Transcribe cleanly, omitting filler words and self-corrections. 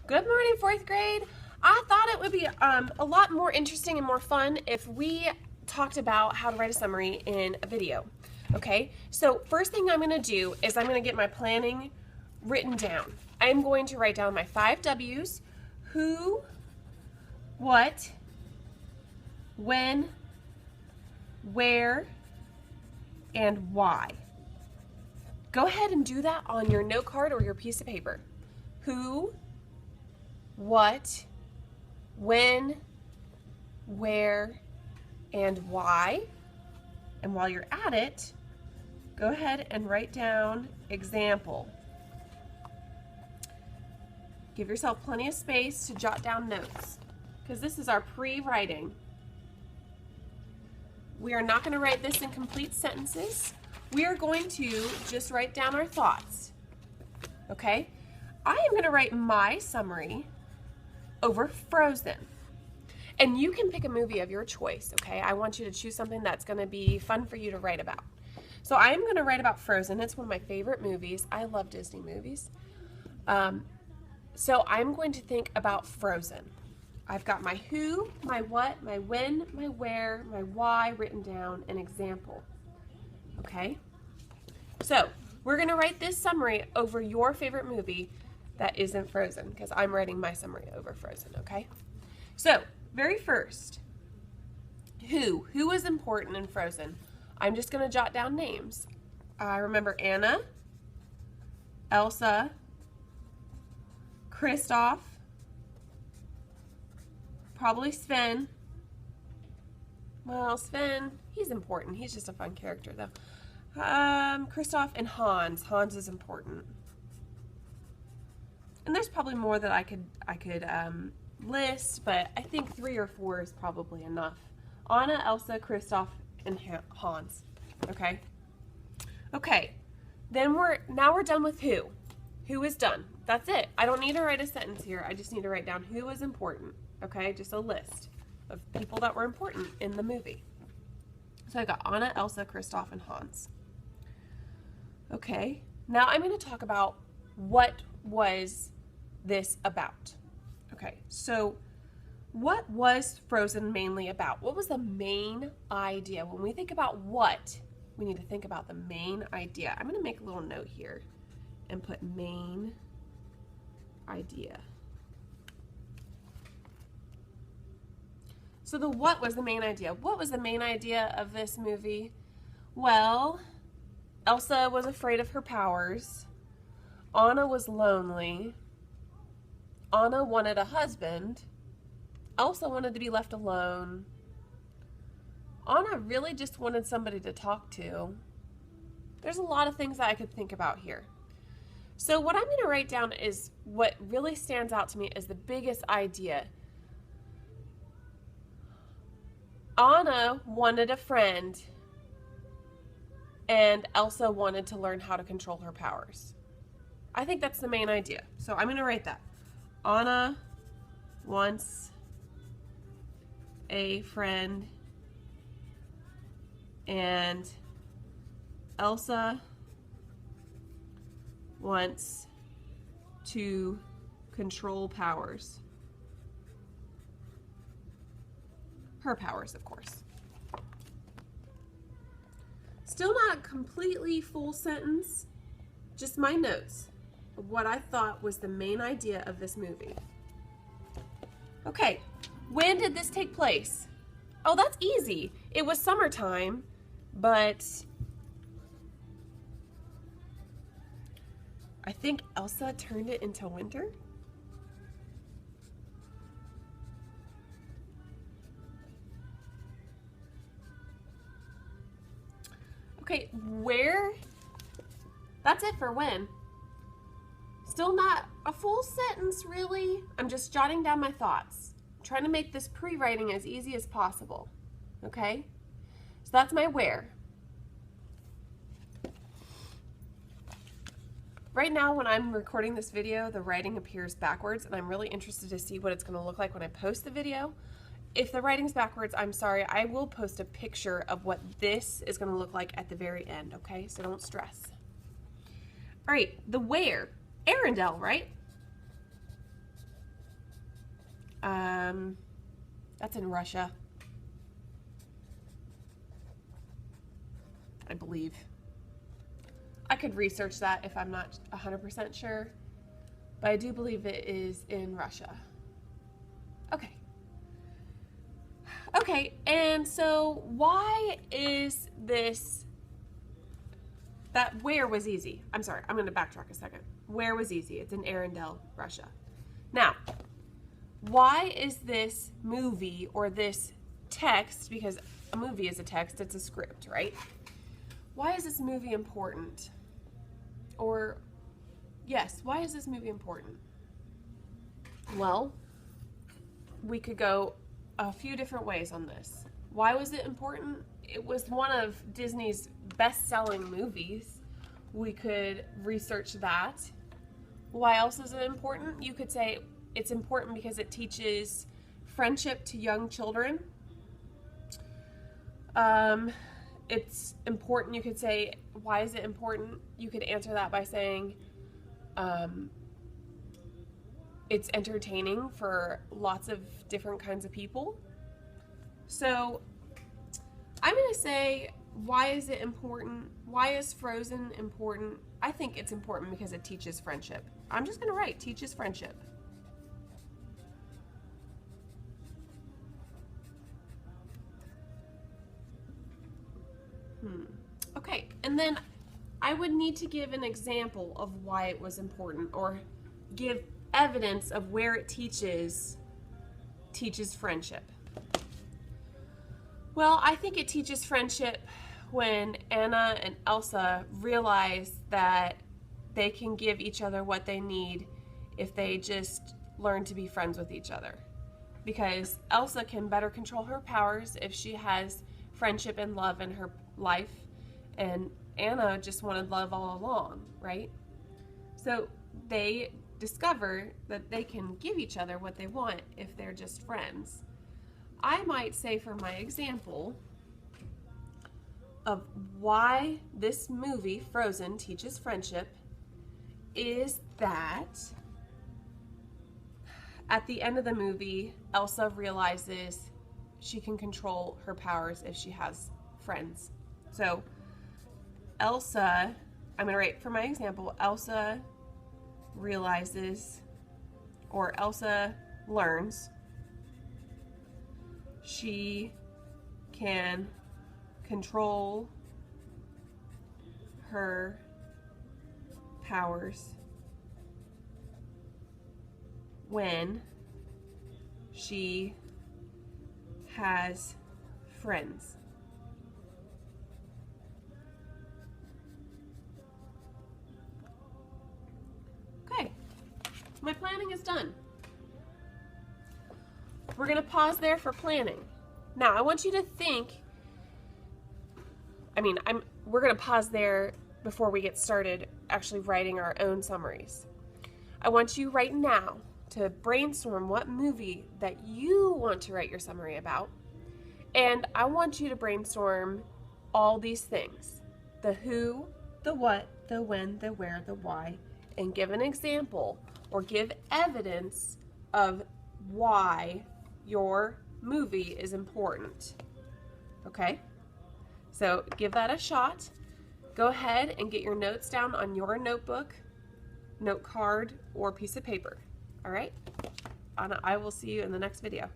Good morning, fourth grade. I thought it would be a lot more interesting and more fun if we talked about how to write a summary in a video. Okay, so first thing I'm going to do is I'm going to get my planning written down. I'm going to write down my 5 W's: who, what, when, where, and why. Go ahead and do that on your note card or your piece of paper. Who, what, when, where, and why. And while you're at it, go ahead and write down example. Give yourself plenty of space to jot down notes, because this is our pre-writing. We are not going to write this in complete sentences. We are going to just write down our thoughts. Okay? I am going to write my summary over Frozen. And you can pick a movie of your choice, okay? I want you to choose something that's going to be fun for you to write about. So I am going to write about Frozen. It's one of my favorite movies. I love Disney movies. So I'm going to think about Frozen. I've got my who, my what, my when, my where, my why written down, an example. Okay? So we're going to write this summary over your favorite movie that isn't Frozen, because I'm writing my summary over Frozen, okay? So, very first, who is important in Frozen? I'm just going to jot down names. I remember Anna, Elsa, Kristoff, probably Sven. Well, Sven, he's important. He's just a fun character, though. Kristoff and Hans. Hans is important. And there's probably more that I could list, but I think 3 or 4 is probably enough. Anna, Elsa, Kristoff, and Hans. Okay? Okay. Then now we're done with who. Who is done. That's it. I don't need to write a sentence here. I just need to write down who is important. Okay? Just a list of people that were important in the movie. So I got Anna, Elsa, Kristoff, and Hans. Okay. Now I'm going to talk about what was this about. Okay, so what was Frozen mainly about? What was the main idea? When we think about what, we need to think about the main idea. I'm going to make a little note here and put main idea. So the what was the main idea? What was the main idea of this movie? Well, Elsa was afraid of her powers. Anna was lonely. Anna wanted a husband. Elsa wanted to be left alone. Anna really just wanted somebody to talk to. There's a lot of things that I could think about here. So what I'm going to write down is what really stands out to me as the biggest idea. Anna wanted a friend, and Elsa wanted to learn how to control her powers. I think that's the main idea. So I'm going to write that. Anna wants a friend, and Elsa wants to control powers. Her powers, of course. Still not a completely full sentence, just my notes of what I thought was the main idea of this movie. Okay, when did this take place? Oh, that's easy. It was summertime, but I think Elsa turned it into winter. Okay, where? That's it for when. Still not a full sentence, really. I'm just jotting down my thoughts. I'm trying to make this pre-writing as easy as possible. Okay? So that's my where. Right now, when I'm recording this video, the writing appears backwards, and I'm really interested to see what it's going to look like when I post the video. If the writing's backwards, I'm sorry. I will post a picture of what this is going to look like at the very end, okay? So don't stress. All right, the where. Arendelle, right? That's in Russia, I believe. I could research that if I'm not 100% sure, but I do believe it is in Russia. Okay. Okay, and so why is this, that where was easy? I'm sorry, I'm going to backtrack a second. Where was easy? It's in Arendelle, Russia. Now, why is this movie or this text, because a movie is a text, it's a script, right? Why is this movie important? Or, yes, why is this movie important? Well, we could go a few different ways on this. Why was it important? It was one of Disney's best-selling movies. We could research that. Why else is it important? You could say it's important because it teaches friendship to young children. It's important, you could say, why is it important? You could answer that by saying it's entertaining for lots of different kinds of people. So I'm going to say, why is it important? Why is Frozen important? I think it's important because it teaches friendship. I'm just going to write teaches friendship. Okay, and then I would need to give an example of why it was important, or give evidence of where it teaches friendship. Well, I think it teaches friendship when Anna and Elsa realize that they can give each other what they need if they just learn to be friends with each other. Because Elsa can better control her powers if she has friendship and love in her life, and Anna just wanted love all along, right? So they discover that they can give each other what they want if they're just friends. I might say, for my example of why this movie, Frozen, teaches friendship, is that at the end of the movie, Elsa realizes she can control her powers if she has friends. So Elsa, I'm going to write for my example, Elsa realizes, or Elsa learns, she can control her powers when she has friends. Okay, my planning is done. We're going to pause there for planning. Now, I want you to think, we're going to pause there before we get started actually writing our own summaries. I want you right now to brainstorm what movie that you want to write your summary about. And I want you to brainstorm all these things: the who, the what, the when, the where, the why, and give an example or give evidence of why your movie is important. Okay? So give that a shot. Go ahead and get your notes down on your notebook, note card, or piece of paper. All right? And I will see you in the next video.